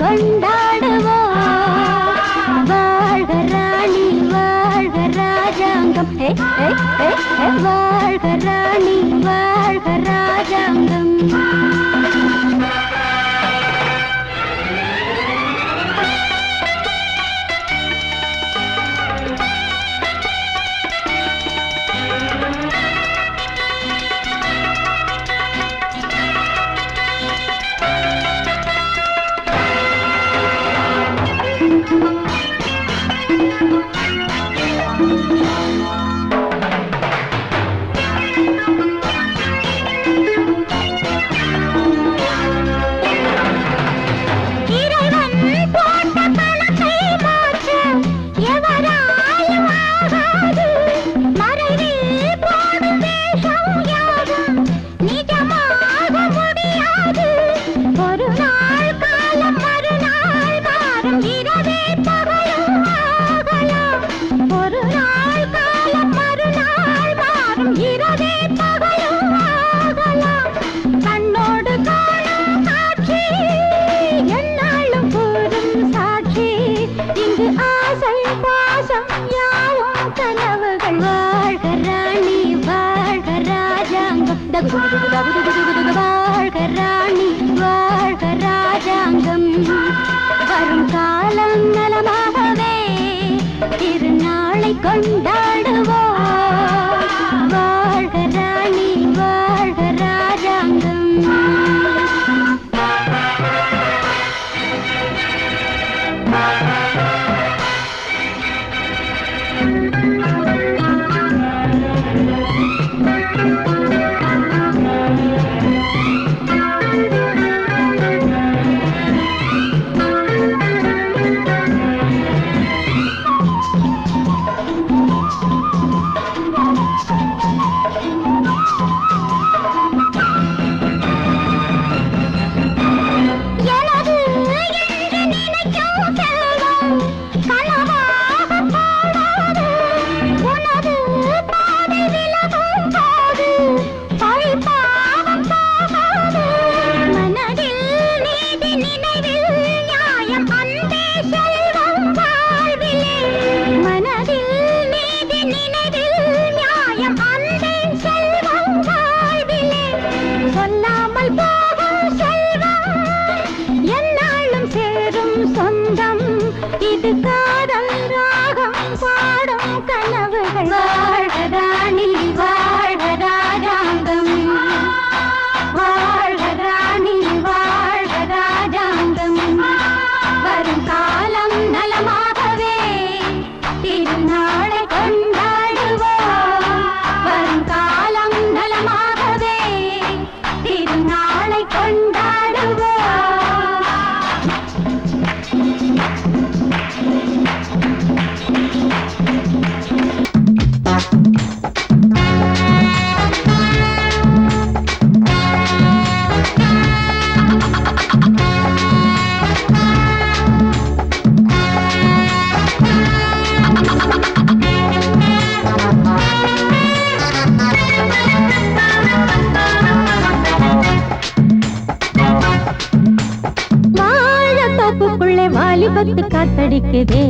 கொண்டாடுவோம். வாழ்க ராணி வாழ்க ராஜாங்கம், வாழ்க ராணி வாழ்க ராஜாங்கம். வாழ்க ராணி வாழ்க ராஜாங்கம். வரும் காலம் நலமாகவே திருநாளை கொண்டாடுவோம். வாழ்க ராணி வாழ்க ராஜாங்கம். வாலிபத்து காத்தடிக்குதே,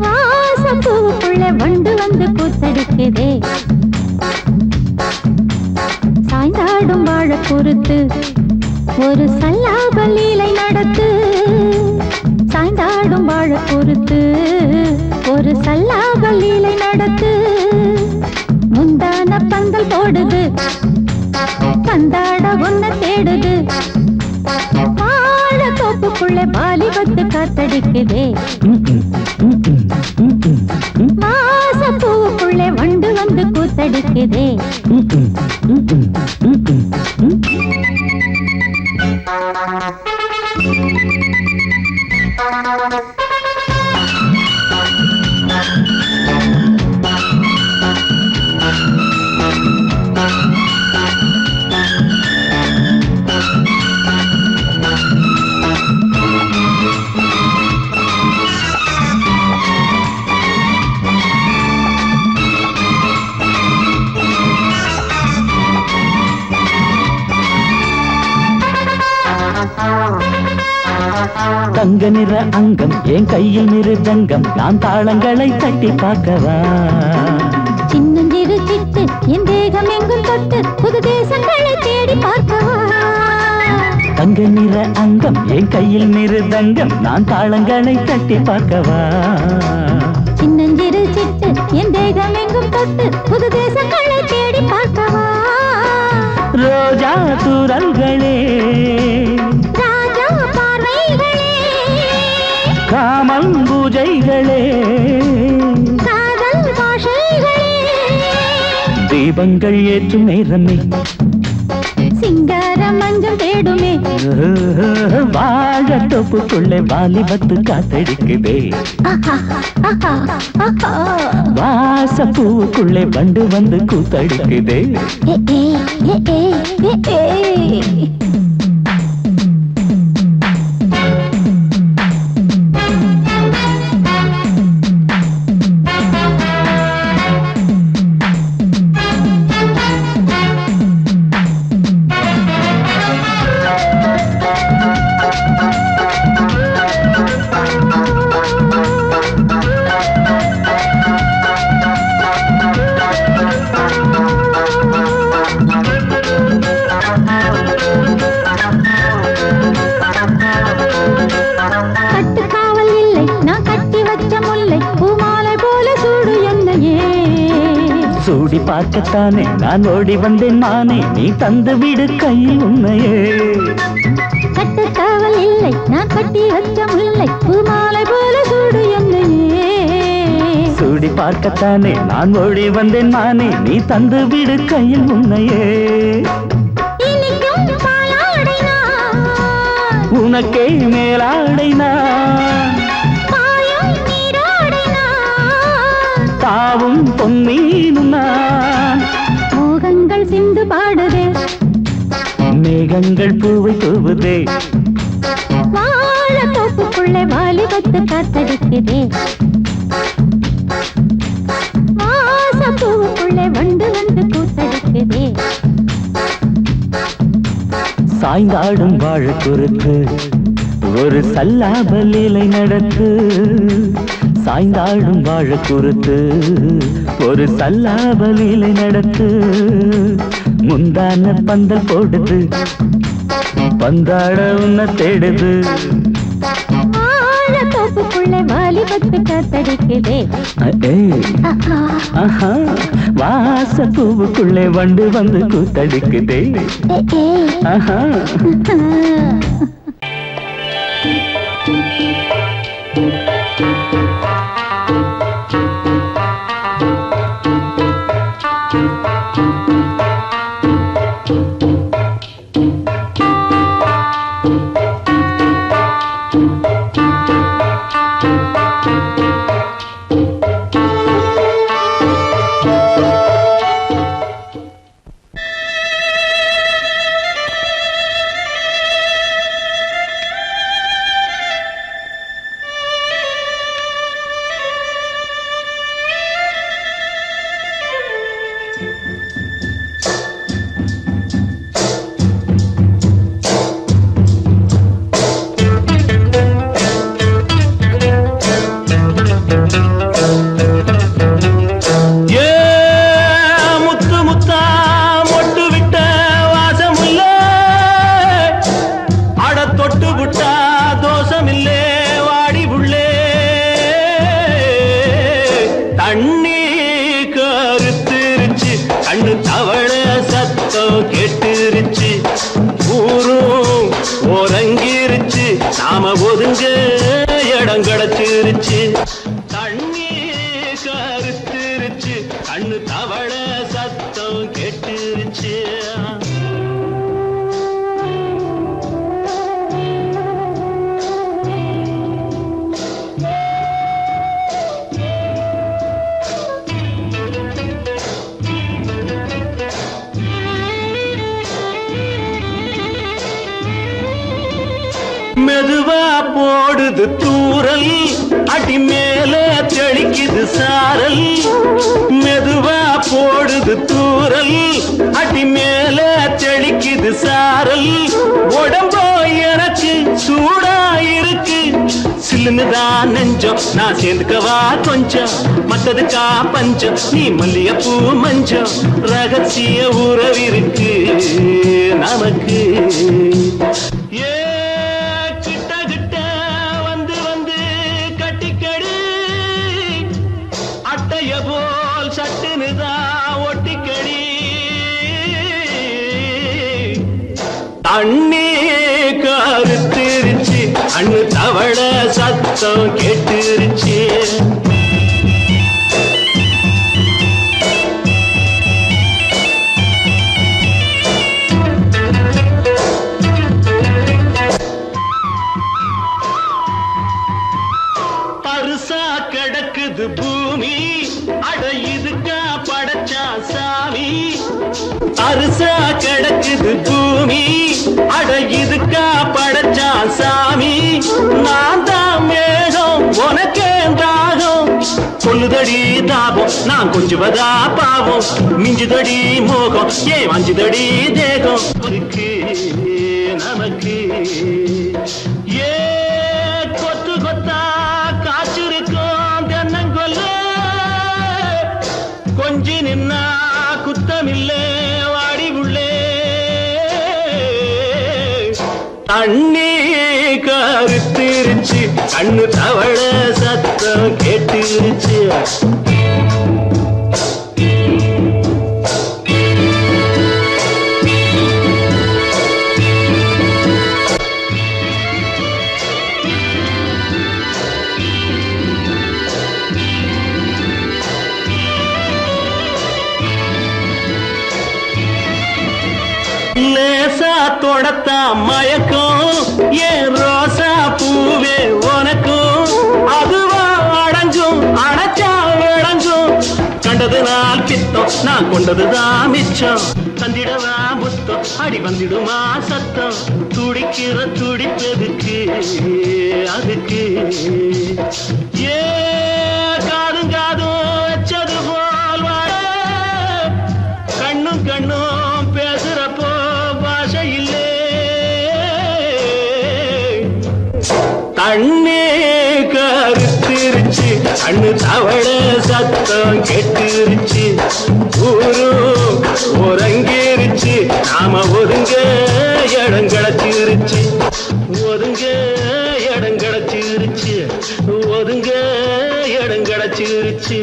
வாசப்பூவுக்குள்ள வண்டு வந்து கூத்தடிக்குதே. சாய்ந்தாடும் வாழ பொறுத்து ஒரு சல்லாப லீலை நடத்து. சாய்ந்தாடும் வாழ பொறுத்து ஒரு சல்லாப லீலை நடத்து. முந்தான பந்தல் போடுது, பந்தாட ஒன்ன தேடுது. தோப்புக்குள்ள வாலிபத்து காத்தடிக்குதே, மாசப்பூவுக்குள்ள வண்டு வந்து கூத்தடிக்குதே. தங்க நிற அங்கம் என் கையில் மிருதங்கம் நான் தாளங்களை தட்டி பார்க்கவா சின்னஞ்சிறு சிட்டு என் தேகம் எங்கும் தொட்டு புது தேசங்களை தேடி பார்க்கவா தங்க நிற அங்கம் என் கையில் மிருதங்கம் நான் தாளங்களை தட்டி பார்க்கவா சின்னஞ்சிறு சிட்டு என் தேகம் எங்கும் தொட்டு புது தேசங்களை தேடி பார்க்கவா ரோஜா தூரல்களே ராஜா பார்வைகளே காமன் பூஜைகளே காதல் பாஷைகளே தீபங்கள் ஏற்றும் நேரமே சிங்கார மஞ்சள் தேடுமே வாழ தொப்புக்குள்ளே வாலிபத்து காத்தடிக்குதே வாச பூவுக்குள்ளே வண்டு வந்து கூத்தடிக்குதே சூடி பார்க்கத்தானே நான் ஓடி வந்தேன் மானே நீ தந்து விடு கையில் உன்னையே கட்டுக்காவல் இல்லை நான் கட்டி வச்ச முல்லை பூமாலை போல சூடு என்னையே சூடி பார்க்கத்தானே நான் ஓடி வந்தேன் மானே நீ தந்து விடு கையில் உன்னையே உனக்கே மேலாடைனா தாவும் பொன்னீனும் நான் மோகங்கள் சிந்து பாடுதே மேகங்கள் பூவை தூவுதே வாழ தோப்புக்குள்ளே வாலிபத்து காத்தடிக்குதே வாச பூவுக்குள்ளே வண்டு வந்து கூத்தடிக்குதே சாய்ந்தாடும் வாழ குறுக்கு ஒரு சல்லாபலீலை நடத்து சாய்ந்தாடும் வாழ குறுத்து ஒரு சல்லாபலீலை நடத்து முந்தான பந்தல் போடுது பந்தாட உன்னை தேடுது வாழ தோப்புக்குள்ளே வாலிபத்து காத்தடிக்குதே வாச பூவுக்குள்ளே வண்டு வந்து கூத்தடிக்குதே ஆஹா நாம ஒதுங்க இடம் கிடைச்சிருச்சு தண்ணி கருத்துருச்சு கண்ணு தவள சத்தம் கெட்டுருச்சு மெதுவா போடுது தூரல் அடி மேல தெளிக்குது சாரல் மெதுவா போடுது தூரல் அடி மேல தெளிக்குது சாரல் உடம்போ என சில்லுன்னு தான் நெஞ்சம் நான் சேர்ந்துக்கவா கொஞ்சம் மத்ததுக்கா பஞ்சம் நீ மல்லிகைப்பூ மஞ்சம் ரகசிய உறவிருக்கு நமக்கு ஏ கிட்ட கிட்ட வந்து வந்து கட்டிக்கடி அட்டைய போல் சட்டுனுதான் ஒட்டிக்கடி அண்ணே கருத்திருச்சு அண்ணு தவள சத்தம் கேட்டுருச்சு பருசா கிடக்குது பூமி அட இதுக்கா படைச்சா சாமி அரிசா கிடக்குது பூமி அட இதுக்கா படைச்சா சாமி நான் தான் மேகம் உனக்கே தாகம் சொல்லுதடி தாபம் நான் கொஞ்சுவதா பாவம் மிஞ்சுதடி மோகம் ஏன் வஞ்சுதடி தேகம் இருக்கு நமக்கு ஏ கொத்து கொத்தா காய்ச்சிருக்கும் தென்னங்கொல்ல கொஞ்சி நின்னா குத்தமில்லே வாடி உள்ளே அண்ணே கருத்திருச்சு கண்ணு தவள சத்தம் கேட்டுருச்சு லேசா தொடத்தா மயக்கம் ஏன் ரோசா பூவே உனக்கும் அதுவா அடைஞ்சும் அடைச்சா விளங்கும் கண்டது நாள் பித்தம் நான் கொண்டதுதான் மிச்சம் தந்திடவா புத்தம் அடி வந்திடுமா சத்தம் துடிக்கிற துடிப்பதுக்கு அதுக்கு ஏ காதும் காதும் வச்சது போல் வாழ கண்ணும் கண்ணும் பேசுறப்போ பாஷை இல்லே கண்ணே கருத்திருச்சு கண்ணு தவள சத்தம் கெட்டுருச்சு ஊரு ஒரங்கிருச்சு நாம ஒதுங்க இடம் கிடச்சிருச்சு ஒதுங்க இடம் கிடச்சிருச்சு ஒதுங்க இடம் கிடச்சிருச்சு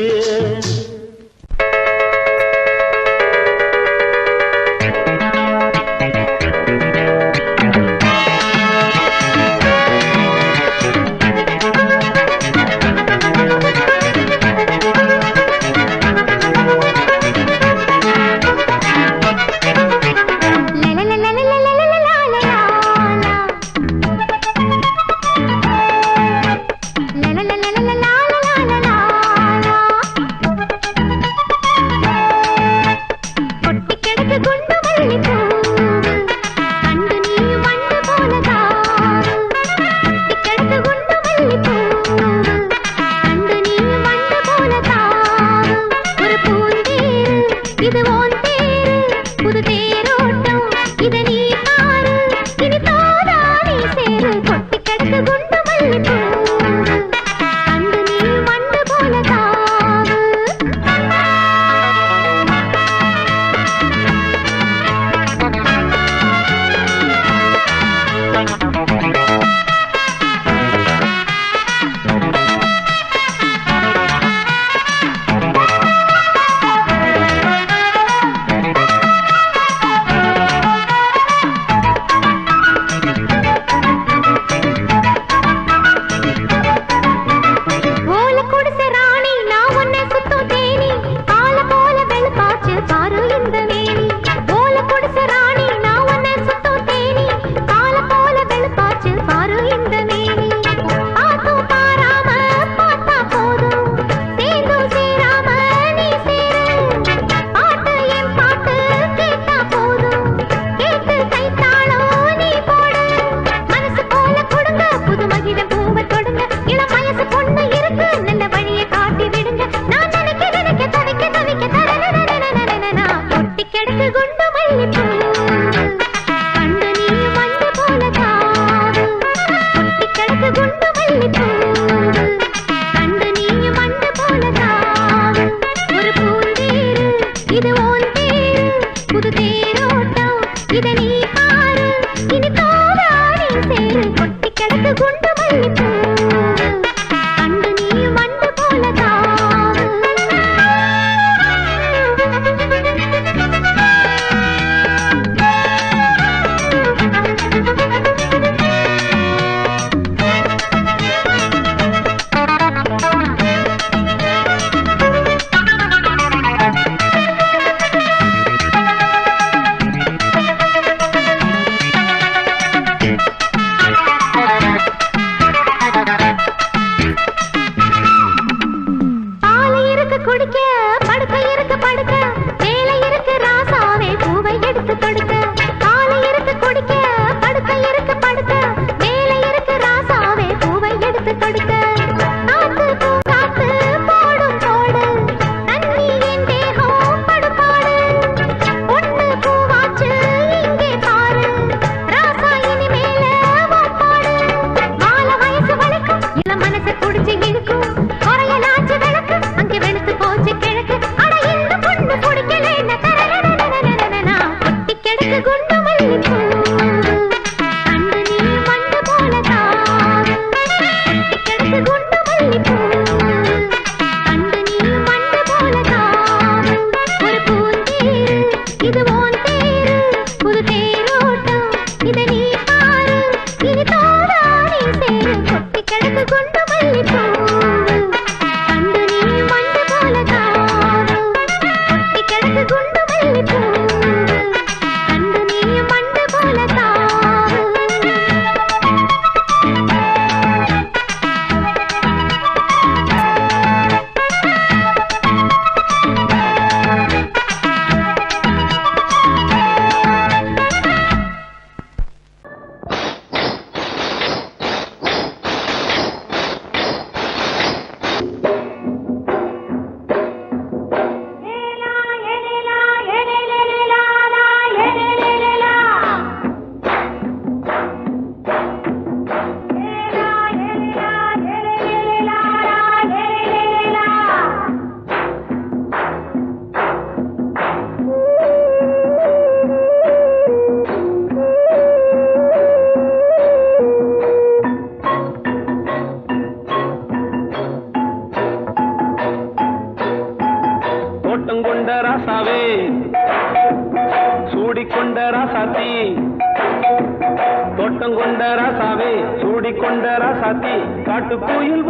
ராசாவே சூடிக்கொண்ட ராசாத்தி காட்டு கோயில்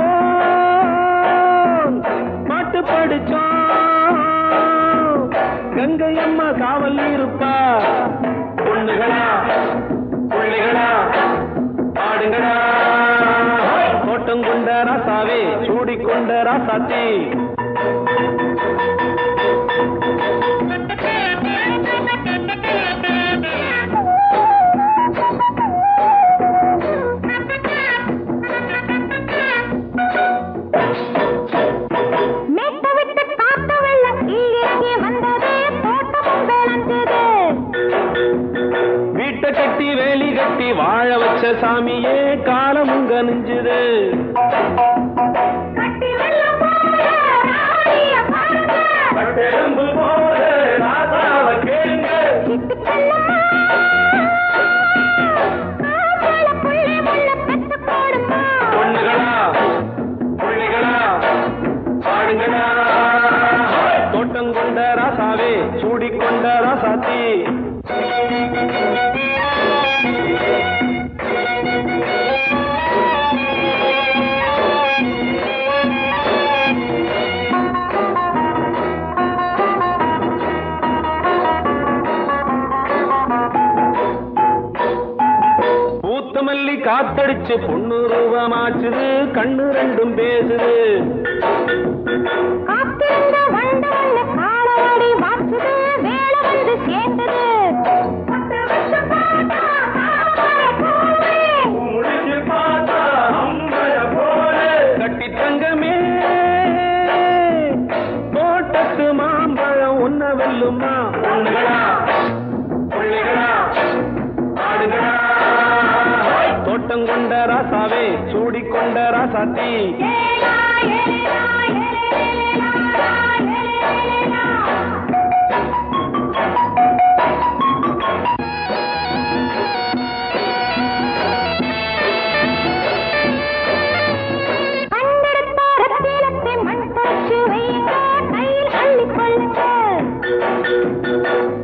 பாட்டு படிச்சோம் கங்கை அம்மா காவல் இருப்பா பொண்ணுகளா பிள்ளைகளா ஆடுங்களா தோட்டம் கொண்ட ராசாவே சூடிக்கொண்ட ராசாத்தி கட்டி வேலி கட்டி வாழ வச்ச சாமியே காலமும் கனிஞ்சுது பொண்ணுகளா பிள்ளைகளா ஆடுங்களா தோட்டம் கொண்ட ராசாவே சூடிக்கொண்ட ராசாத்தி பூத்தமல்லி காத்தடிச்சு பொண்ணு ரூபமாச்சுது கண்ணு ரெண்டும் பேசுது கட்டி தங்கமே தோட்டத்து மாம்பழம் உன்ன வெல்லுமா பொண்ணுகளா பிள்ளைகளா ஆடுகளா தோட்டம் கொண்ட ராசாவே சூடிக்கொண்ட ராசாத்தி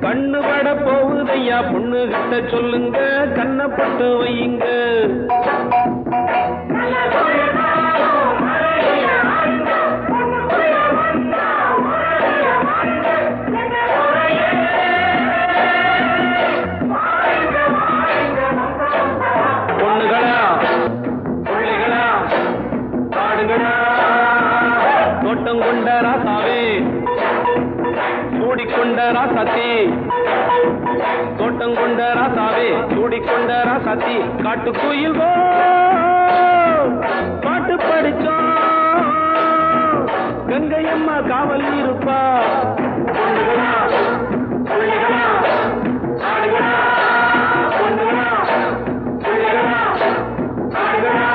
கண்ணு பட போகுதையா பொண்ணு கிட்ட சொல்லுங்க கண்ணப்பட்டு வையுங்க பொண்ணுகளா பிள்ளைகளா ஆடுகளா தோட்டம் கொண்ட ராசாவே சூடிக்கொண்ட ராசாத்தி தோட்டம் கொண்ட ராசாவே சூடிக்கொண்ட ராசாத்தி காட்டு கோயில் பாட்டு படிச்சோம் கங்கை அம்மா காவல் இருப்பா பொண்ணுகளா பிள்ளைகளா ஆடுகளா பொண்ணுகளா பிள்ளைகளா ஆடுகளா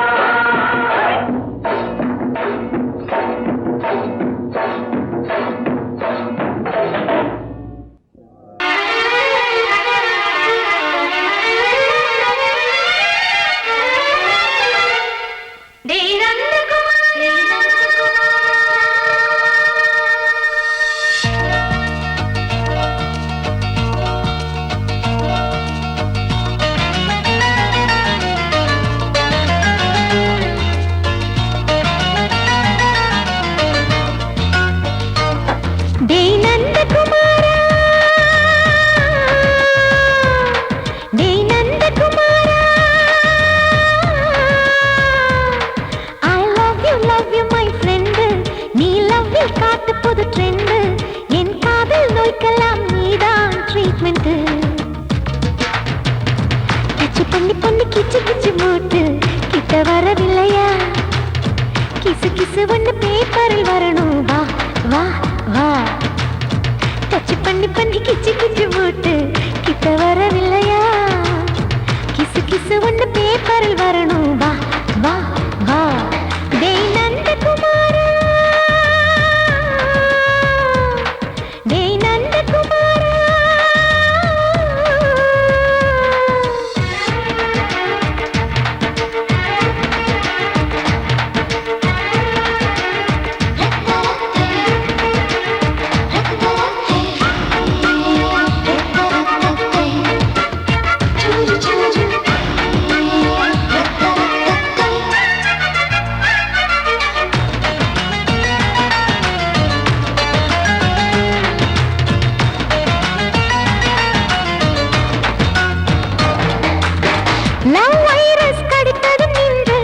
வைரஸ் கடித்ததும் நின்று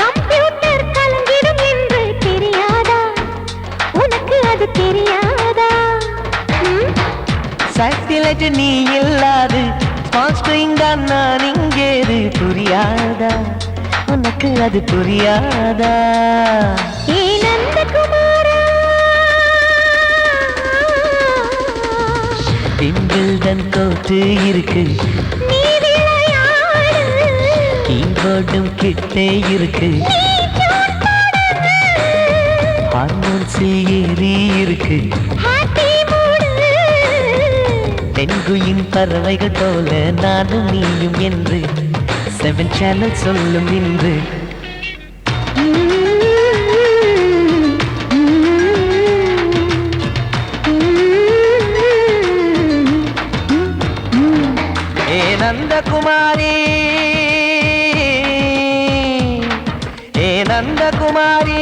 கம்ப்யூட்டர் கலங்கிடும் என்று தெரியாதா உனக்கு அது தெரியாதா சாட்டிலைட் நீ இல்லாது ஸ்மால் ஸ்கிரீன் தான் நான் இங்கேது புரியாதா உனக்கு அது புரியாதா ஏ நந்தகுமாரா விம்பிள்டன் கோட்டு இருக்கு நீ விளையாடு கீபோர்டும் கிட்டே இருக்கு ஹார்மோன்ஸில் ஏறி இருக்கு ஹாப்பி மூடு தென்குயின் பறவைகள் போல நானும் நீயும் என்று 7 சேனல் சொல்லும் இன்று ஏ நந்தகுமாரி ஏ நந்தகுமாரி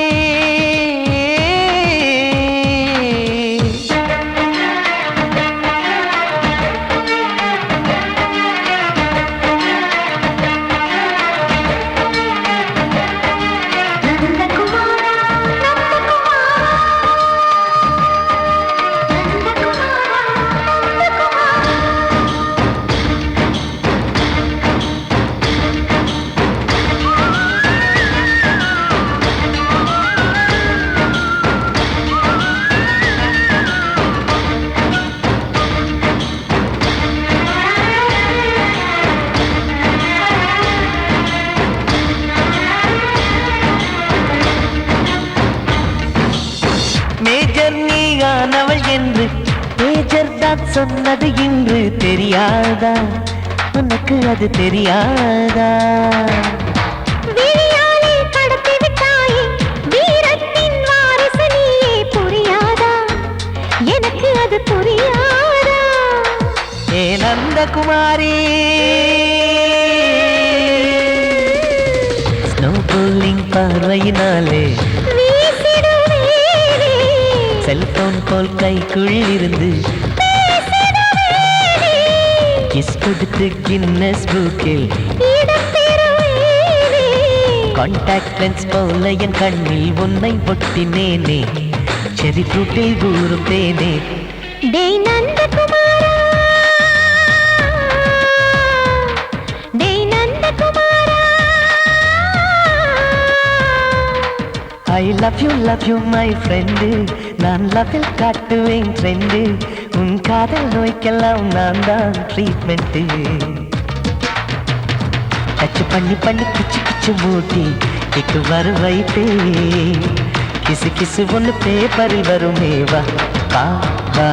மேஜர் நீயானவள் என்று மேஜர் தான் சொன்னது இன்று தெரியாதா உனக்கு அது தெரியாதா விழியாலே கடத்தி விட்டாயே வீரத்தின் வாரிசு நீயே புரியாதா எனக்கு அது புரியாதா ஏ நந்தகுமாரி ஸ்னோ போலிங் பார்வையினாலே வீசிடுவேனே செல்போன் போல் கைக்குள் இருந்து கிஸ் கொடுத்து கின்னஸ் புக்கில் இடம் பெறுவேனே கான்டாக்ட் லென்ஸ் போல என் கண்ணில் உன்னை ஒட்டினேனே செரி ஃப்ரூட்டில் ஊறும் தேனே டேய் நந்தகுமாரா டேய் நந்தகுமாரா I love you my friend நான் லவ்வில் காட்டுவேன் ட்ரெண்டு உன் காதல் நோய்க்கெல்லாம் நான் தான் ட்ரீட்மெண்ட்டு டச் பண்ணி பண்ணி கிச்சு கிச்சு மூட்டி கிக்கு வரு வைப்பே கிசு கிசு ஒன்று பேப்பரில் வருமே வா வா வா